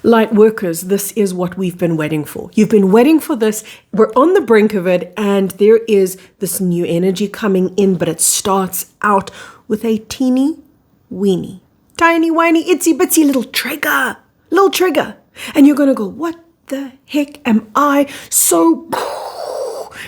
Light workers, this is what we've been waiting for. You've been waiting for this. We're on the brink of it, and there is this new energy coming in, but it starts out with a teeny weeny, tiny whiny, itsy bitsy little trigger. And you're going to go, what the heck am I so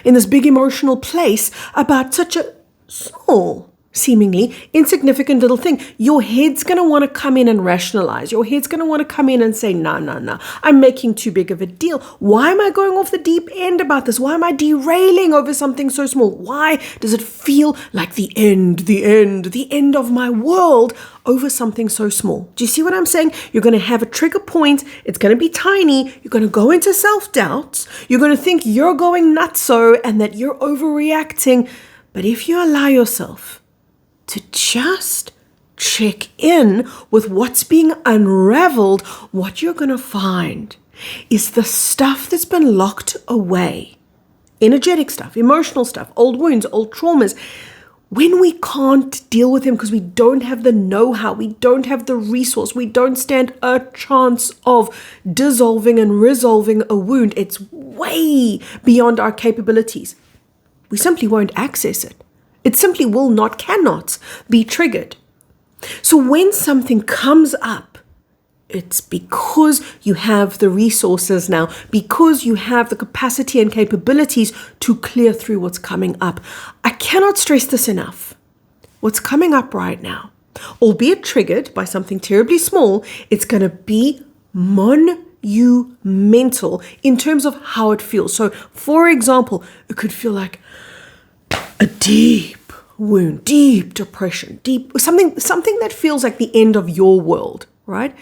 in this big emotional place about such a small, seemingly insignificant little thing? Your head's going to want to come in and rationalize. Your head's going to want to come in and say, no, I'm making too big of a deal. Why am I going off the deep end about this? Why am I derailing over something so small? Why does it feel like the end of my world over something so small? Do you see what I'm saying? You're going to have a trigger point. It's going to be tiny. You're going to go into self-doubt. You're going to think you're going nutso and that you're overreacting. But if you allow yourself to just check in with what's being unraveled, what you're going to find is the stuff that's been locked away. Energetic stuff, emotional stuff, old wounds, old traumas. When we can't deal with them because we don't have the know-how, we don't have the resource, we don't stand a chance of dissolving and resolving a wound, it's way beyond our capabilities. We simply won't access it. It simply will not, cannot be triggered. So when something comes up, it's because you have the resources now, because you have the capacity and capabilities to clear through what's coming up. I cannot stress this enough. What's coming up right now, albeit triggered by something terribly small, it's going to be monumental in terms of how it feels. So, for example, it could feel like a deep wound, deep depression, something that feels like the end of your world, right?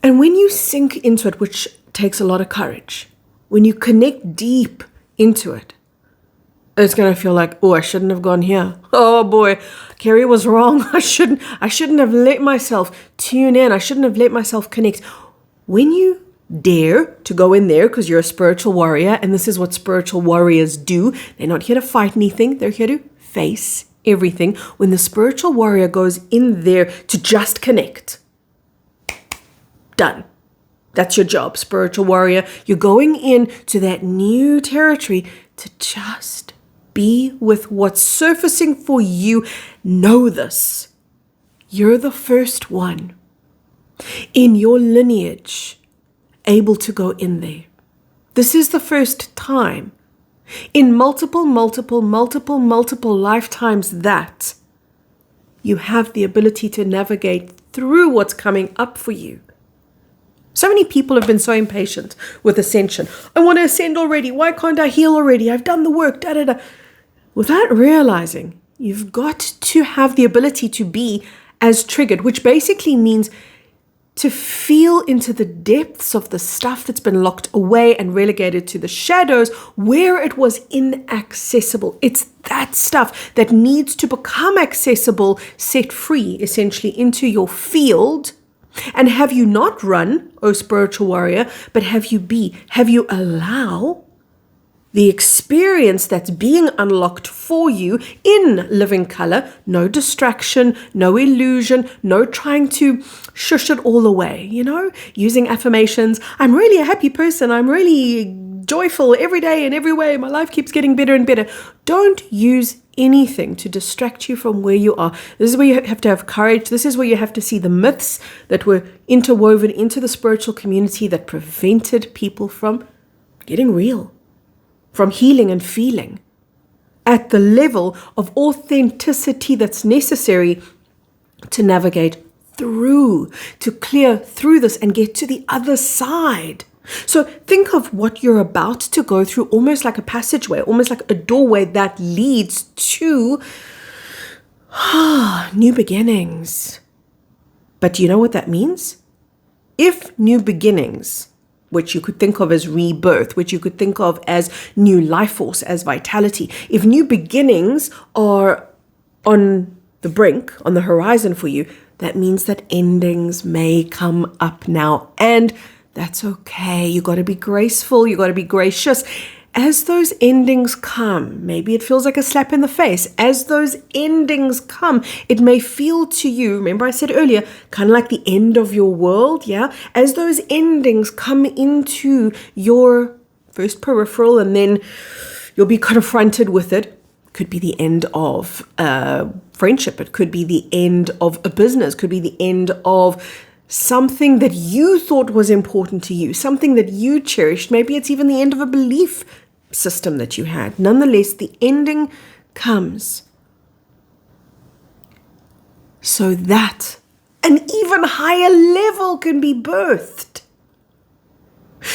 And when you sink into it, which takes a lot of courage, when you connect deep into it, it's going to feel like, oh, I shouldn't have gone here. Oh boy, Kerry was wrong. I shouldn't have let myself tune in. I shouldn't have let myself connect. When you dare to go in there because you're a spiritual warrior, and this is what spiritual warriors do. They're not here to fight anything. They're here to face everything. When the spiritual warrior goes in there to just connect, done. That's your job, spiritual warrior. You're going in to that new territory to just be with what's surfacing for you. Know this. You're the first one in your lineage able to go in there. This is the first time in multiple lifetimes that you have the ability to navigate through what's coming up for you. So many people have been so impatient with ascension. I want to ascend already. Why can't I heal already? I've done the work, Without realizing, you've got to have the ability to be as triggered, which basically means to feel into the depths of the stuff that's been locked away and relegated to the shadows where it was inaccessible. It's that stuff that needs to become accessible, set free, essentially, into your field. And have you not run, oh spiritual warrior, but have you allow the experience that's being unlocked for you in living color, no distraction, no illusion, no trying to shush it all away, using affirmations. I'm really a happy person. I'm really joyful every day in every way. My life keeps getting better and better. Don't use anything to distract you from where you are. This is where you have to have courage. This is where you have to see the myths that were interwoven into the spiritual community that prevented people from getting real, from healing and feeling at the level of authenticity that's necessary to navigate through, to clear through this and get to the other side. So think of what you're about to go through almost like a passageway, almost like a doorway that leads to new beginnings. But do you know what that means? If new beginnings, which you could think of as rebirth, which you could think of as new life force, as vitality, if new beginnings are on the brink, on the horizon for you, that means that endings may come up now. And that's okay. You got to be graceful. You got to be gracious. as those endings come, maybe it feels like a slap in the face. As those endings come, it may feel to you, remember I said earlier, kind of like the end of your world, yeah? As those endings come into your first peripheral, and then you'll be confronted with it. Could be the end of a friendship. It could be the end of a business. Could be the end of something that you thought was important to you, something that you cherished. Maybe it's even the end of a belief system that you had. Nonetheless, the ending comes so that an even higher level can be birthed.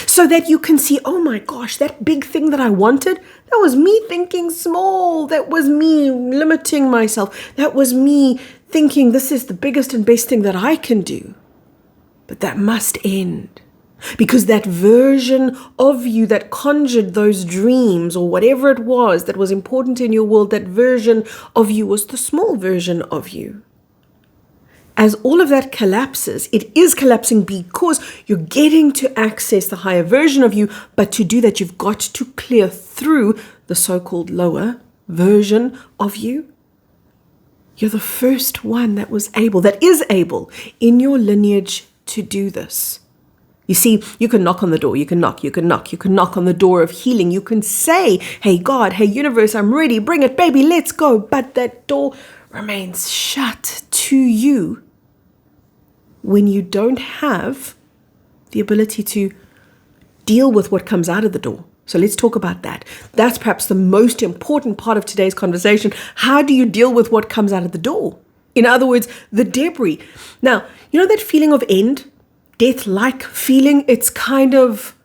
So that you can see, oh my gosh, that big thing that I wanted, that was me thinking small. That was me limiting myself. That was me thinking this is the biggest and best thing that I can do. But that must end. Because that version of you that conjured those dreams or whatever it was that was important in your world, that version of you was the small version of you. As all of that collapses, it is collapsing because you're getting to access the higher version of you, but to do that, you've got to clear through the so-called lower version of you. You're the first one that is able in your lineage to do this. You see, you can knock on the door, you can knock on the door of healing. You can say, hey God, hey universe, I'm ready, bring it, baby, let's go. But that door remains shut to you when you don't have the ability to deal with what comes out of the door. So let's talk about that. That's perhaps the most important part of today's conversation. How do you deal with what comes out of the door? In other words, the debris. Now, you know that feeling of end, death-like feeling? It's kind of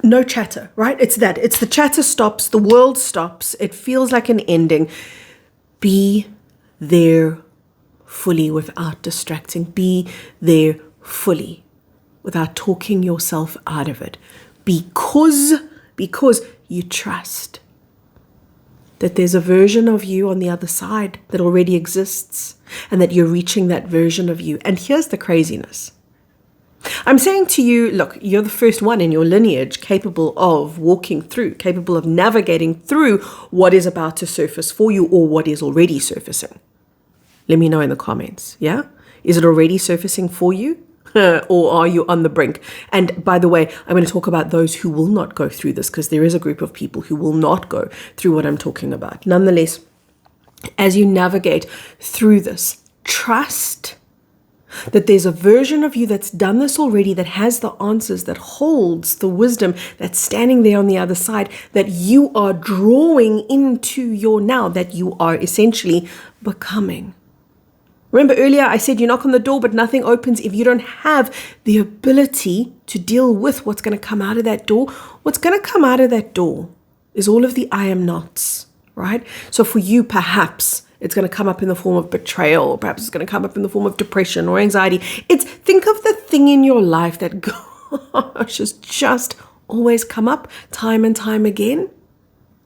no chatter, right? It's that. It's the chatter stops, the world stops. It feels like an ending. Be there fully without distracting. Be there fully without talking yourself out of it. Because you trust that there's a version of you on the other side that already exists and that you're reaching that version of you. And here's the craziness. I'm saying to you, look, you're the first one in your lineage capable of walking through, capable of navigating through what is about to surface for you or what is already surfacing. Let me know in the comments, yeah? Is it already surfacing for you? Or are you on the brink? And by the way, I'm going to talk about those who will not go through this, because there is a group of people who will not go through what I'm talking about. Nonetheless, as you navigate through this, trust that there's a version of you that's done this already, that has the answers, that holds the wisdom, that's standing there on the other side, that you are drawing into your now, that you are essentially becoming. Remember earlier I said you knock on the door, but nothing opens if you don't have the ability to deal with what's going to come out of that door. What's going to come out of that door is all of the I am nots, right? So for you, perhaps it's going to come up in the form of betrayal, or perhaps it's going to come up in the form of depression or anxiety. Think of the thing in your life that, gosh, has just always come up time and time again.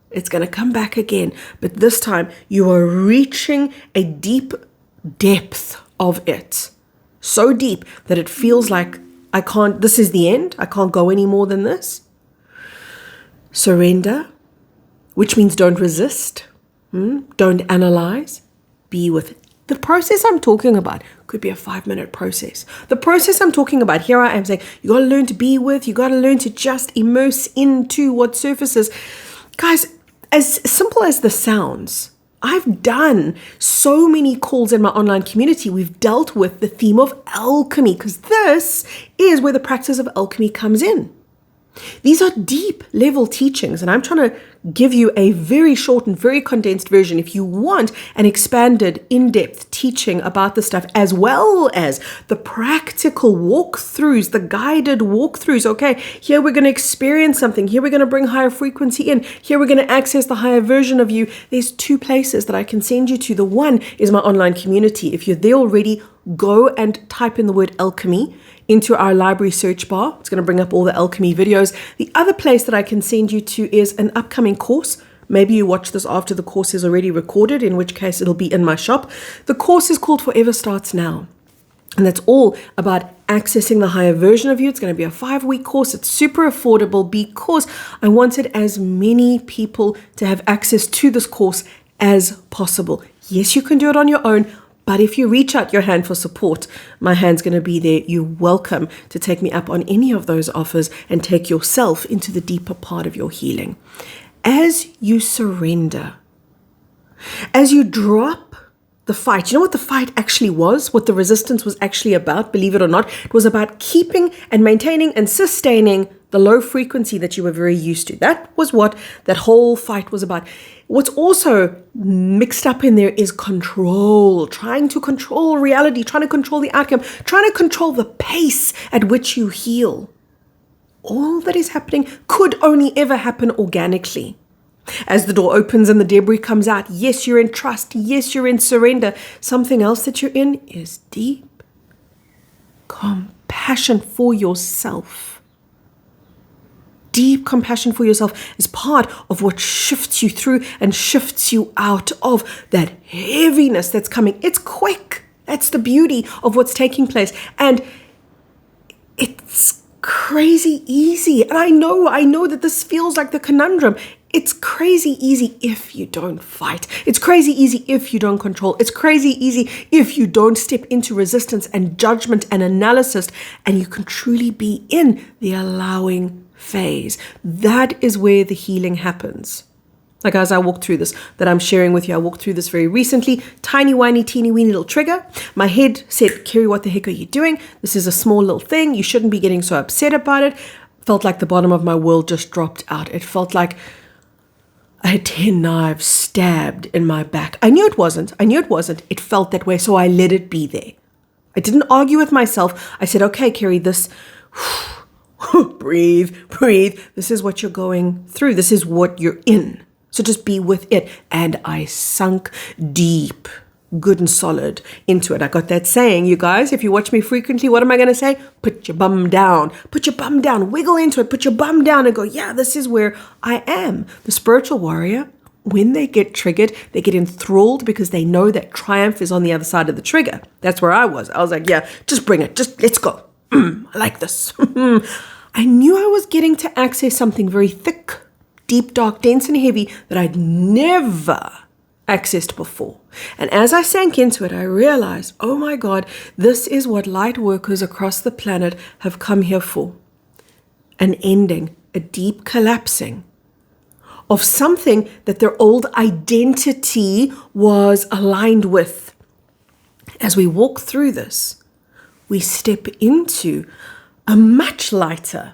It's going to come back again. But this time you are reaching a deep depth of it. So deep that it feels like this is the end. I can't go any more than this. Surrender, which means don't resist. Don't analyze. Be with it. The process I'm talking about could be a 5-minute process. The process I'm talking about, here I am saying, you got to learn to be with, you got to learn to just immerse into what surfaces. Guys, as simple as this sounds, I've done so many calls in my online community. We've dealt with the theme of alchemy, because this is where the practice of alchemy comes in. These are deep level teachings, and I'm trying to give you a very short and very condensed version. If you want an expanded, in-depth teaching about this stuff, as well as the practical walkthroughs, the guided walkthroughs, okay, here we're going to experience something, here we're going to bring higher frequency in, here we're going to access the higher version of you. There's 2 places that I can send you to. The one is my online community. If you're there already, go and type in the word alchemy into our library search bar. It's going to bring up all the alchemy videos. The other place that I can send you to is an upcoming course. Maybe you watch this after the course is already recorded, in which case it'll be in my shop. The course is called Forever Starts Now. And that's all about accessing the higher version of you. It's going to be a 5-week course. It's super affordable because I wanted as many people to have access to this course as possible. Yes, you can do it on your own, but if you reach out your hand for support, my hand's going to be there. You're welcome to take me up on any of those offers and take yourself into the deeper part of your healing. As you surrender, as you drop the fight, you know what the fight actually was? What the resistance was actually about, believe it or not? It was about keeping and maintaining and sustaining the low frequency that you were very used to. That was what that whole fight was about. What's also mixed up in there is control, trying to control reality, trying to control the outcome, trying to control the pace at which you heal. All that is happening could only ever happen organically. As the door opens and the debris comes out, yes, you're in trust. Yes, you're in surrender. Something else that you're in is deep compassion for yourself. Deep compassion for yourself is part of what shifts you through and shifts you out of that heaviness that's coming. It's quick. That's the beauty of what's taking place. And it's crazy easy. And I know that this feels like the conundrum. It's crazy easy if you don't fight. It's crazy easy if you don't control. It's crazy easy if you don't step into resistance and judgment and analysis, and you can truly be in the allowing phase. That is where the healing happens. Like as I walk through this, that I'm sharing with you, I walked through this very recently, tiny, whiny, teeny, weeny little trigger. My head said, Kerry, what the heck are you doing? This is a small little thing. You shouldn't be getting so upset about it. Felt like the bottom of my world just dropped out. It felt like I had 10 knives stabbed in my back. I knew it wasn't. It felt that way, so I let it be there. I didn't argue with myself. I said, okay, Kerry, this... breathe. This is what you're going through. This is what you're in. So just be with it. And I sunk deep, good and solid into it. I got that saying, you guys, if you watch me frequently, what am I going to say? Put your bum down. Put your bum down. Wiggle into it. Put your bum down and go, yeah, this is where I am. The spiritual warrior, when they get triggered, they get enthralled because they know that triumph is on the other side of the trigger. That's where I was. I was like, yeah, just bring it. Just let's go. I like this. I knew I was getting to access something very thick, deep, dark, dense, and heavy that I'd never accessed before. And as I sank into it, I realized, oh my God, this is what light workers across the planet have come here for. An ending, a deep collapsing of something that their old identity was aligned with. As we walk through this, we step into a much lighter,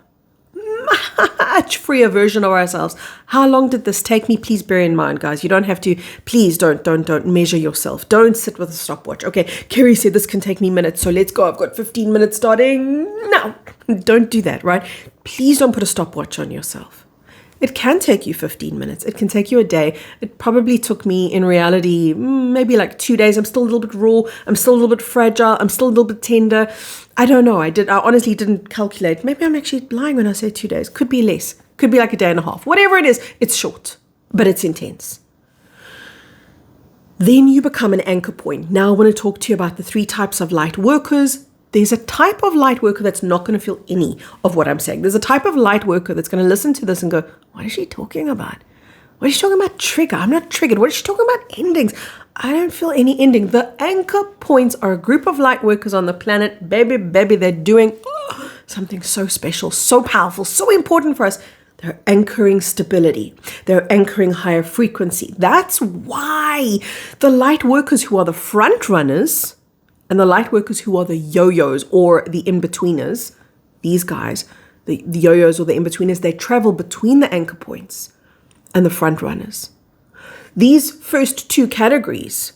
much freer version of ourselves. How long did this take me? Please bear in mind, guys, you don't have to, please don't measure yourself. Don't sit with a stopwatch. Okay, Kerry said this can take me minutes, so let's go. I've got 15 minutes starting now. Don't do that, right? Please don't put a stopwatch on yourself. It can take you 15 minutes. It can take you a day. It probably took me, in reality, maybe like 2 days. I'm still a little bit raw. I'm still a little bit fragile. I'm still a little bit tender. I don't know. I honestly didn't calculate. Maybe I'm actually lying when I say 2 days. Could be less. Could be like a day and a half. Whatever it is, it's short, but it's intense. Then you become an anchor point. Now I want to talk to you about the 3 types of light workers. There's a type of light worker that's not going to feel any of what I'm saying. There's a type of light worker that's going to listen to this and go, what is she talking about? What is she talking about? Trigger. I'm not triggered. What is she talking about? Endings. I don't feel any ending. The anchor points are a group of light workers on the planet. Baby, they're doing something so special, so powerful, so important for us. They're anchoring stability. They're anchoring higher frequency. That's why the light workers who are the front runners and the light workers who are the yo-yos or the in-betweeners, these guys, the yo-yos or the in-betweeners, they travel between the anchor points and the front runners. These first 2 categories,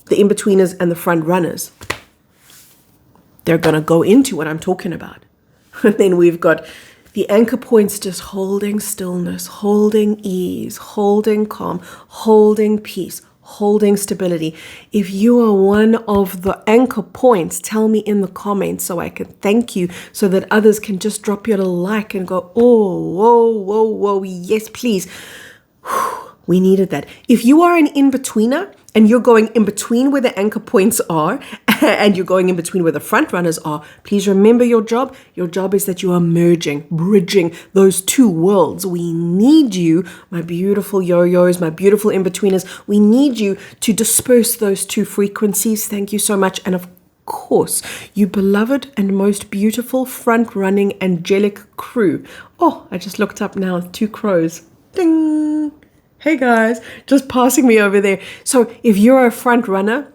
the in-betweeners and the front runners, they're going to go into what I'm talking about. And then we've got the anchor points just holding stillness, holding ease, holding calm, holding peace, holding stability. If you are one of the anchor points, tell me in the comments so I can thank you, so that others can just drop you a like and go, oh, whoa, yes, please. We needed that. If you are an in-betweener, and you're going in between where the anchor points are, and you're going in between where the front runners are, please remember your job. Your job is that you are merging, bridging those two worlds. We need you, my beautiful yo-yos, my beautiful in-betweeners. We need you to disperse those two frequencies. Thank you so much. And of course, you beloved and most beautiful front-running angelic crew. Oh, I just looked up now, 2 crows. Ding! Hey guys, just passing me over there. So if you're a front runner,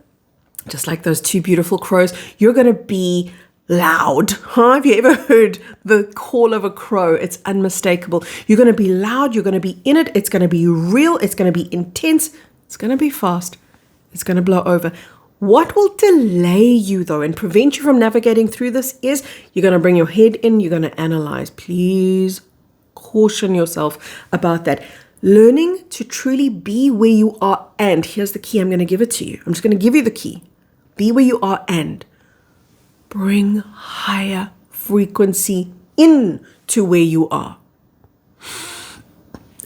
just like those 2 beautiful crows, you're going to be loud. Have you ever heard the call of a crow? It's unmistakable. You're going to be loud. You're going to be in it. It's going to be real. It's going to be intense. It's going to be fast. It's going to blow over. What will delay you though and prevent you from navigating through this is you're going to bring your head in. You're going to analyze. Please caution yourself about that. Learning to truly be where you are, and here's the key. I'm going to give it to you. I'm just going to give you the key. Be where you are and bring higher frequency into where you are.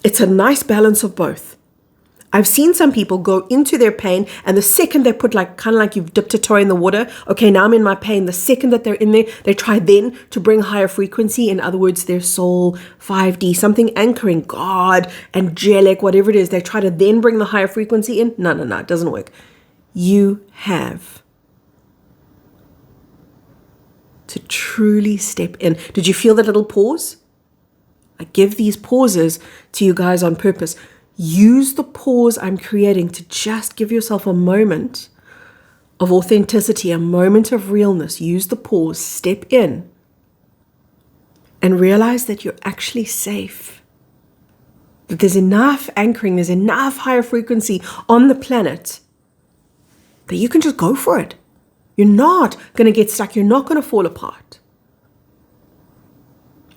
It's a nice balance of both. I've seen some people go into their pain, and the second they put kind of like you've dipped a toe in the water, okay, now I'm in my pain. The second that they're in there, they try then to bring higher frequency. In other words, their soul, 5D, something anchoring, God, angelic, whatever it is. They try to then bring the higher frequency in. No, it doesn't work. You have to truly step in. Did you feel that little pause? I give these pauses to you guys on purpose. Use the pause I'm creating to just give yourself a moment of authenticity, a moment of realness. Use the pause, step in, and realize that you're actually safe. That there's enough anchoring, there's enough higher frequency on the planet that you can just go for it. You're not going to get stuck. You're not going to fall apart.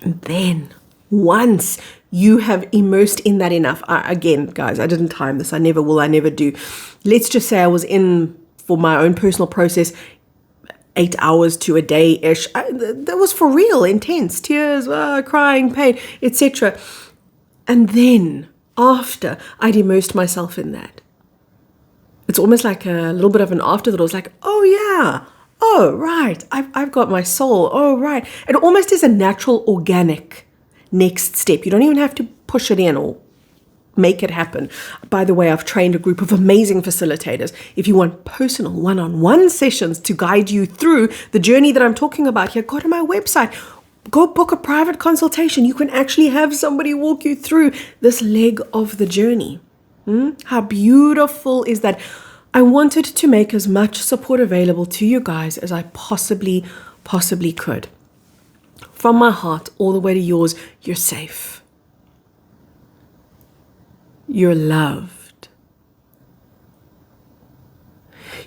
And then once you have immersed in that enough, again, guys, I didn't time this. I never will. I never do. Let's just say I was in for my own personal process 8 hours to a day-ish. That was for real, intense, tears, crying, pain, etc. And then after I'd immersed myself in that, it's almost like a little bit of an afterthought. I was like, oh yeah, oh right, I've got my soul, oh right. It almost is a natural, organic next step. You don't even have to push it in or make it happen. By the way, I've trained a group of amazing facilitators. If you want personal one-on-one sessions to guide you through the journey that I'm talking about here, go to my website. Go book a private consultation. You can actually have somebody walk you through this leg of the journey. How beautiful is that? I wanted to make as much support available to you guys as I possibly could. From my heart all the way to yours, you're safe. You're loved.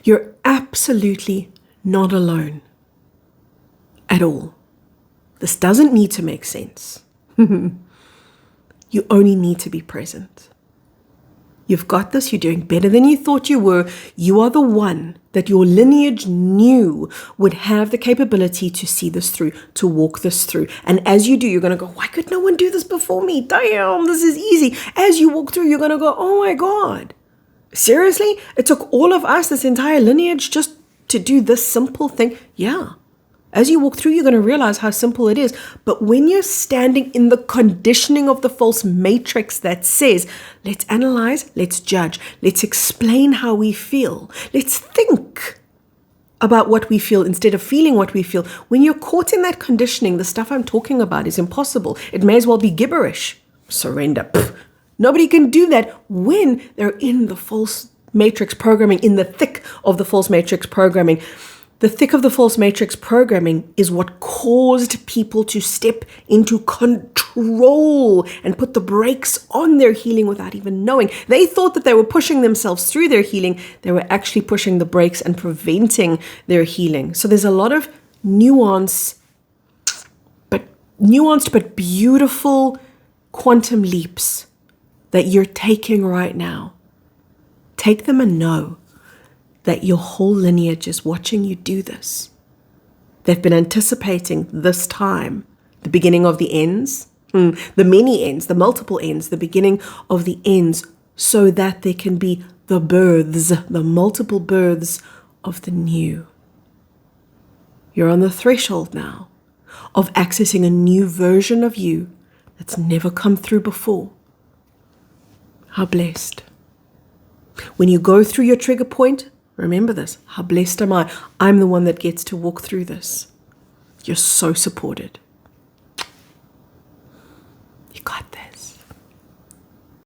You're absolutely not alone at all. This doesn't need to make sense. You only need to be present. You've got this. You're doing better than you thought you were. You are the one that your lineage knew would have the capability to see this through, to walk this through. And as you do, you're going to go, why could no one do this before me? Damn, this is easy. As you walk through, you're going to go, oh my God. Seriously? It took all of us, this entire lineage, just to do this simple thing? Yeah. As you walk through, you're going to realize how simple it is. But when you're standing in the conditioning of the false matrix that says, let's analyze, let's judge, let's explain how we feel, let's think about what we feel instead of feeling what we feel. When you're caught in that conditioning, the stuff I'm talking about is impossible. It may as well be gibberish. Surrender. Pfft. Nobody can do that when they're in the false matrix programming, in the thick of the false matrix programming. The thick of the false matrix programming is what caused people to step into control and put the brakes on their healing without even knowing. They thought that they were pushing themselves through their healing. They were actually pushing the brakes and preventing their healing. So there's a lot of nuanced but beautiful quantum leaps that you're taking right now. Take them and know that your whole lineage is watching you do this. They've been anticipating this time, the beginning of the ends, the many ends, the multiple ends, the beginning of the ends, so that there can be the births, the multiple births of the new. You're on the threshold now of accessing a new version of you that's never come through before. How blessed. When you go through your trigger point, remember this. How blessed am I? I'm the one that gets to walk through this. You're so supported.